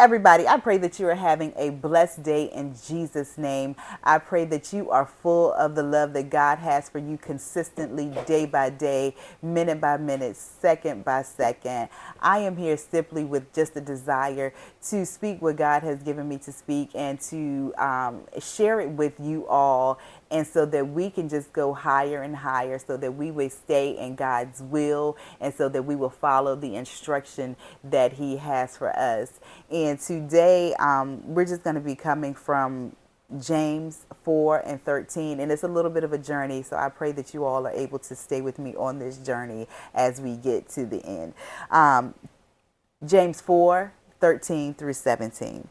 everybody. I pray that you are having a blessed day in Jesus' name. I pray that you are full of the love that God has for you consistently, day by day, minute by minute, second by second. I am here simply with just a desire to speak what God has given me to speak and to share it with you all. And so that we can just go higher and higher, so that we will stay in God's will, and so that we will follow the instruction that He has for us. And today, we're just going to be coming from James 4:13, and it's a little bit of a journey. So I pray that you all are able to stay with me on this journey as we get to the end. James 4:13 through 17.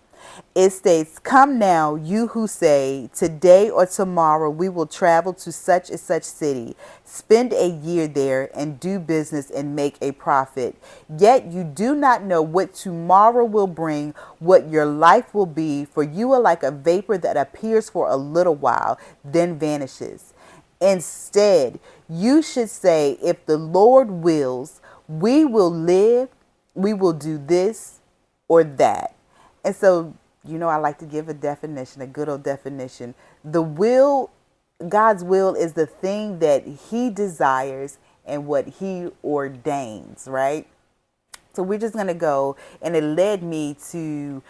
It states, "Come now, you who say, today or tomorrow we will travel to such and such city, spend a year there, and do business and make a profit. Yet you do not know what tomorrow will bring, what your life will be, for you are like a vapor that appears for a little while, then vanishes. Instead, you should say, if the Lord wills, we will live, we will do this or that." And so, I like to give a definition, a good old definition. God's will is the thing that He desires and what He ordains, right? So we're just going to go, and it led me to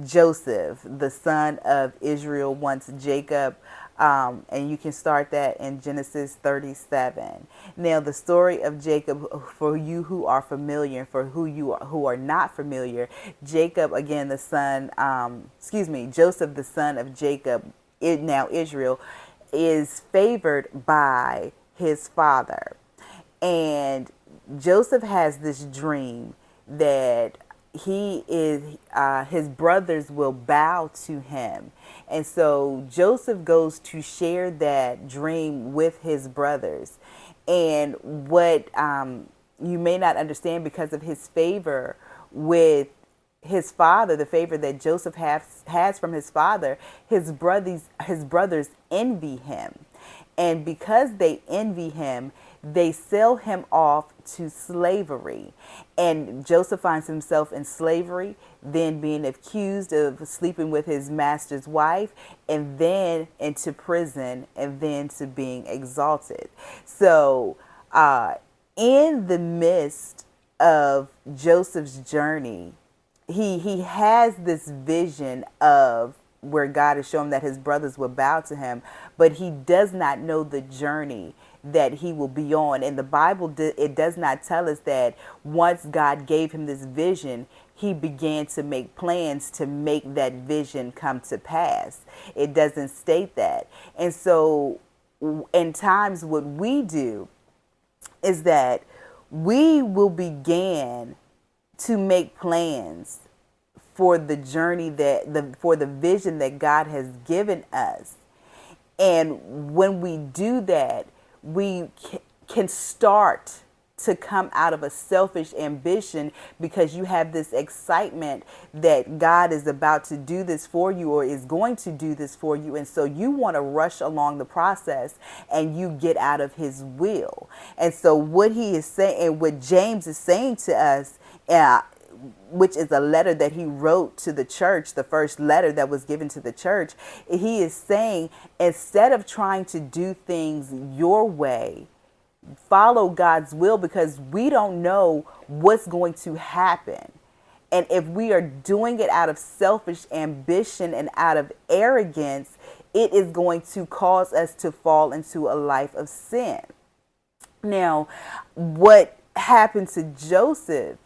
Joseph, the son of Israel, once Jacob. And you can start that in Genesis 37. Now, the story of Jacob, for you who are familiar, for who are not familiar, Jacob, again, Joseph, the son of Jacob, now Israel, is favored by his father. And Joseph has this dream that his brothers will bow to him. And so Joseph goes to share that dream with his brothers. And what you may not understand, because of his favor with his father, the favor that Joseph has from his father, his brothers envy him. And because they envy him, they sell him off to slavery. And Joseph finds himself in slavery, then being accused of sleeping with his master's wife, and then into prison, and then to being exalted. So in the midst of Joseph's journey, he has this vision of where God has shown that his brothers will bow to him, but he does not know the journey that he will be on. And the Bible, it does not tell us that once God gave him this vision, he began to make plans to make that vision come to pass. It doesn't state that. And so in times, what we do is that we will begin to make plans for the journey for the vision that God has given us. And when we do that, we can start to come out of a selfish ambition, because you have this excitement that God is about to do this for you, or is going to do this for you. And so you want to rush along the process, and you get out of his will. And so what he is saying, and what James is saying to us, which is a letter that he wrote to the church, the first letter that was given to the church, he is saying, instead of trying to do things your way, follow God's will, because we don't know what's going to happen. And if we are doing it out of selfish ambition and out of arrogance, it is going to cause us to fall into a life of sin. Now, what happened to Joseph?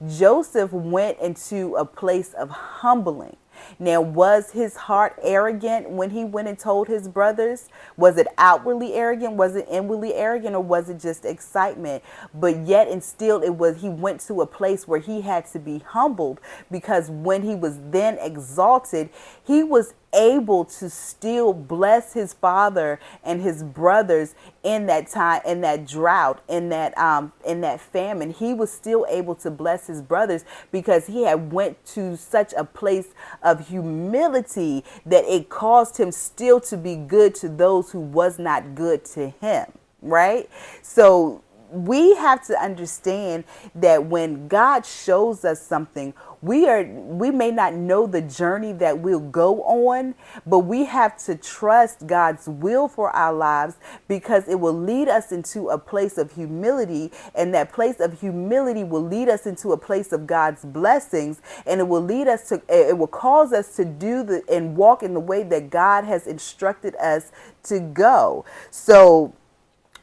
Joseph went into a place of humbling. Now, was his heart arrogant when he went and told his brothers? Was it outwardly arrogant? Was it inwardly arrogant? Or was it just excitement? But yet and still, he went to a place where he had to be humbled, because when he was then exalted, he was able to still bless his father and his brothers in that time, in that drought, in that famine. He was still able to bless his brothers, because he had went to such a place of humility that it caused him still to be good to those who was not good to him. Right? So we have to understand that when God shows us something, we may not know the journey that we'll go on, but we have to trust God's will for our lives, because it will lead us into a place of humility, and that place of humility will lead us into a place of God's blessings, and it will cause us to do and walk in the way that God has instructed us to go. So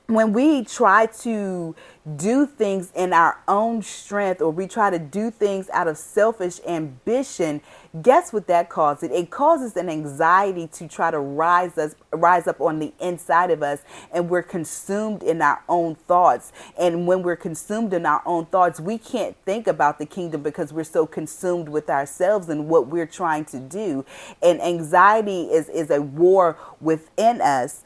when we try to do things in our own strength, or we try to do things out of selfish ambition, guess what that causes? It causes an anxiety to try to rise up on the inside of us, and we're consumed in our own thoughts. And when we're consumed in our own thoughts, we can't think about the kingdom because we're so consumed with ourselves and what we're trying to do. And anxiety is a war within us.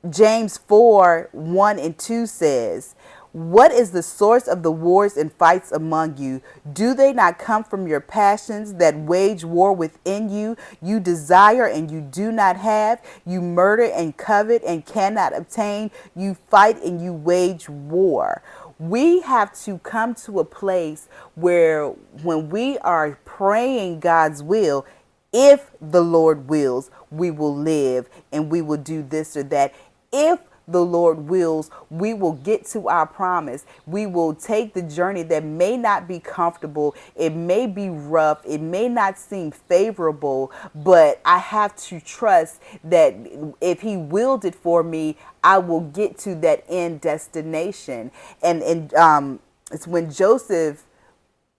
James 4:1-2 says, "What is the source of the wars and fights among you? Do they not come from your passions that wage war within you? You desire and you do not have. You murder and covet and cannot obtain. You fight and you wage war." We have to come to a place where when we are praying God's will, if the Lord wills, we will live and we will do this or that. If the Lord wills, we will get to our promise. We will take the journey that may not be comfortable. It may be rough. It may not seem favorable, but I have to trust that if He willed it for me, I will get to that end destination. And it's when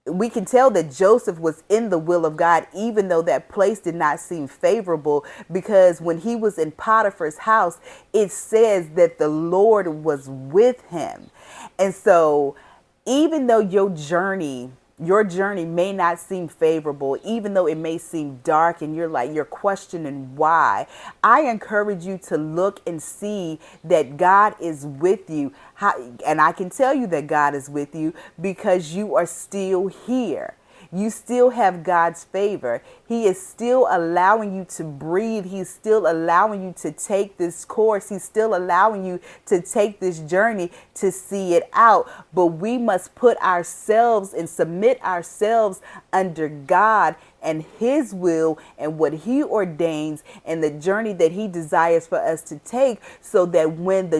we can tell that Joseph was in the will of God, even though that place did not seem favorable, because when he was in Potiphar's house, it says that the Lord was with him. And so even though your journey may not seem favorable, even though it may seem dark and you're questioning why, I encourage you to look and see that God is with you. And I can tell you that God is with you because you are still here. You still have God's favor. He is still allowing you to breathe. He's still allowing you to take this course. He's still allowing you to take this journey to see it out. But we must put ourselves and submit ourselves under God and His will and what He ordains and the journey that He desires for us to take, so that when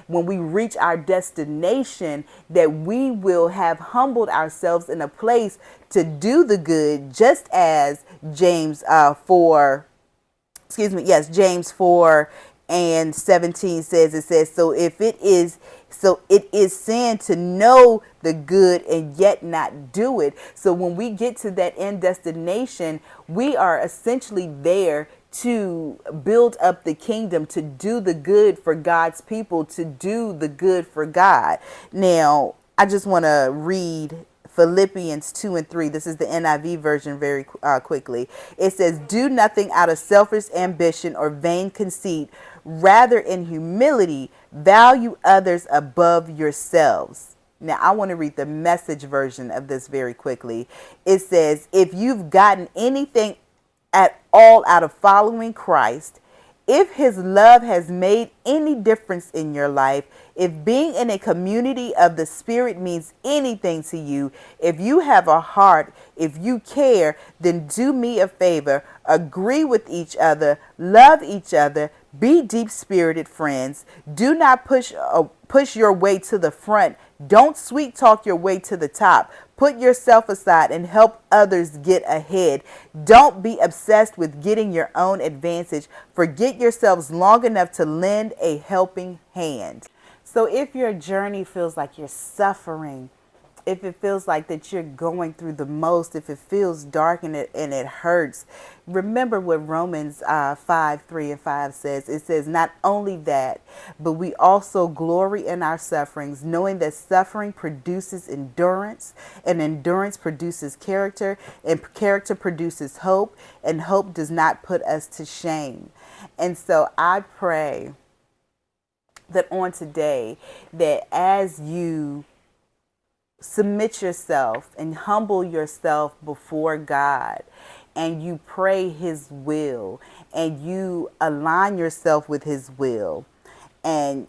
we reach our destination, that we will have humbled ourselves in a place to do the good, just as James 4:17 says. It says, so it is sin to know the good and yet not do it. So when we get to that end destination, we are essentially there to build up the kingdom, to do the good for God's people, to do the good for God. Now, I just want to read Philippians 2:3. This is the NIV version very quickly. It says, "Do nothing out of selfish ambition or vain conceit. Rather, in humility, value others above yourselves." Now, I want to read the Message version of this very quickly. It says, "If you've gotten anything at all out of following Christ, if His love has made any difference in your life, if being in a community of the Spirit means anything to you, if you have a heart, if you care, then do me a favor. Agree with each other, love each other, be deep-spirited friends. Do not push your way to the front. Don't sweet talk your way to the top. Put yourself aside and help others get ahead. Don't be obsessed with getting your own advantage. Forget yourselves long enough to lend a helping hand." So if your journey feels like you're suffering, if it feels like that you're going through the most, if it feels dark and it hurts, remember what Romans 5:3-5 says. It says, "Not only that, but we also glory in our sufferings, knowing that suffering produces endurance, and endurance produces character, and character produces hope, and hope does not put us to shame." And so I pray that on today, that as you submit yourself and humble yourself before God, and you pray His will, and you align yourself with His will, and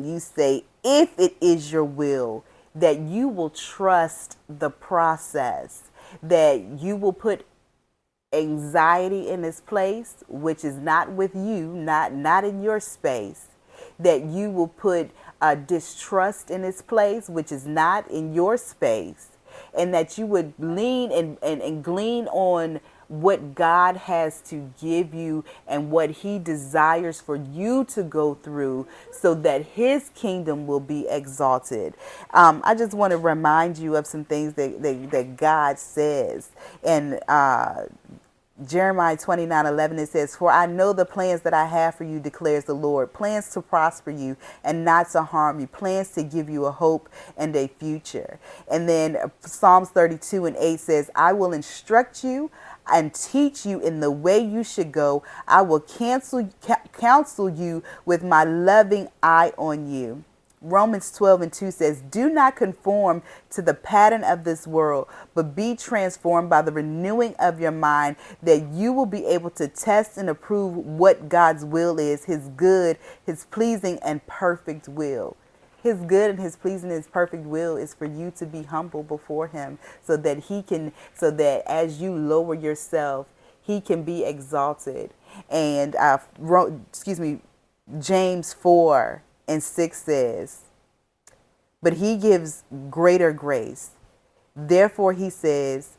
you say, if it is your will, that you will trust the process, that you will put anxiety in its place, which is not with you, not in your space, that you will put distrust in its place, which is not in your space, and that you would lean and glean on what God has to give you and what he desires for you to go through so that his kingdom will be exalted. I just want to remind you of some things that God says. And Jeremiah 29:11, it says, "For I know the plans that I have for you, declares the Lord, plans to prosper you and not to harm you, plans to give you a hope and a future." And then Psalms 32:8 says, "I will instruct you and teach you in the way you should go. I will counsel you with my loving eye on you." Romans 12:2 says, "Do not conform to the pattern of this world, but be transformed by the renewing of your mind, that you will be able to test and approve what God's will is, his good, his pleasing, and perfect will." His good and his pleasing and his perfect will is for you to be humble before him so that so that as you lower yourself, he can be exalted. And James 4:6 says, "But he gives greater grace. Therefore," he says,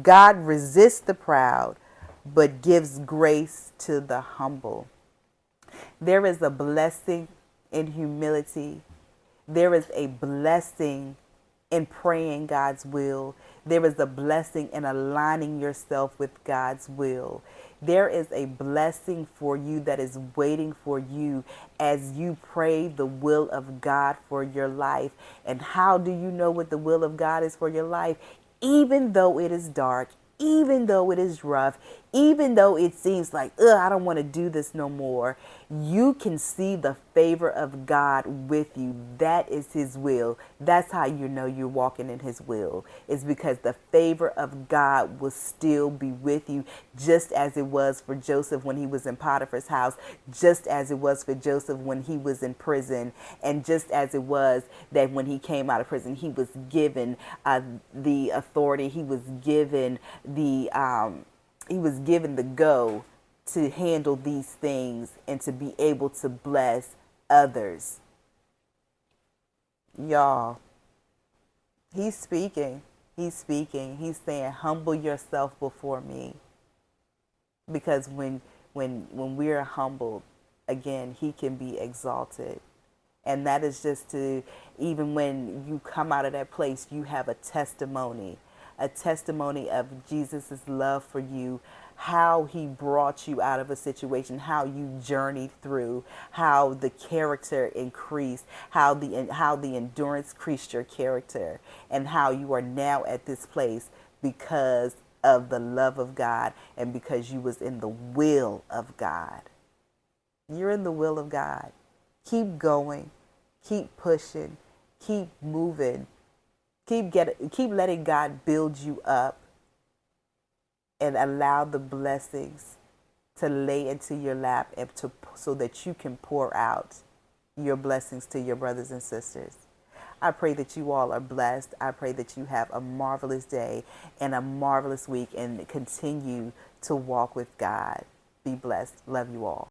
"God resists the proud, but gives grace to the humble." There is a blessing in humility. There is a blessing in praying God's will. There is a blessing in aligning yourself with God's will. There is a blessing for you that is waiting for you as you pray the will of God for your life. And how do you know what the will of God is for your life? Even though it is dark, even though it is rough, even though it seems like, I don't want to do this no more, you can see the favor of God with you. That is his will. That's how you know you're walking in his will. It's because the favor of God will still be with you, just as it was for Joseph when he was in Potiphar's house, just as it was for Joseph when he was in prison, and just as it was that when he came out of prison, he was given the authority, he was given the go to handle these things and to be able to bless others. Y'all, he's speaking. He's speaking. He's saying, humble yourself before me. Because when we're humbled, again, he can be exalted. And that is just to, even when you come out of that place, you have a testimony of Jesus' love for you, how he brought you out of a situation, how you journeyed through, how the character increased, how the endurance increased your character, and how you are now at this place because of the love of God and because you was in the will of God. You're in the will of God. Keep going. Keep pushing. Keep moving. Keep letting God build you up and allow the blessings to lay into your lap and so that you can pour out your blessings to your brothers and sisters. I pray that you all are blessed. I pray that you have a marvelous day and a marvelous week and continue to walk with God. Be blessed. Love you all.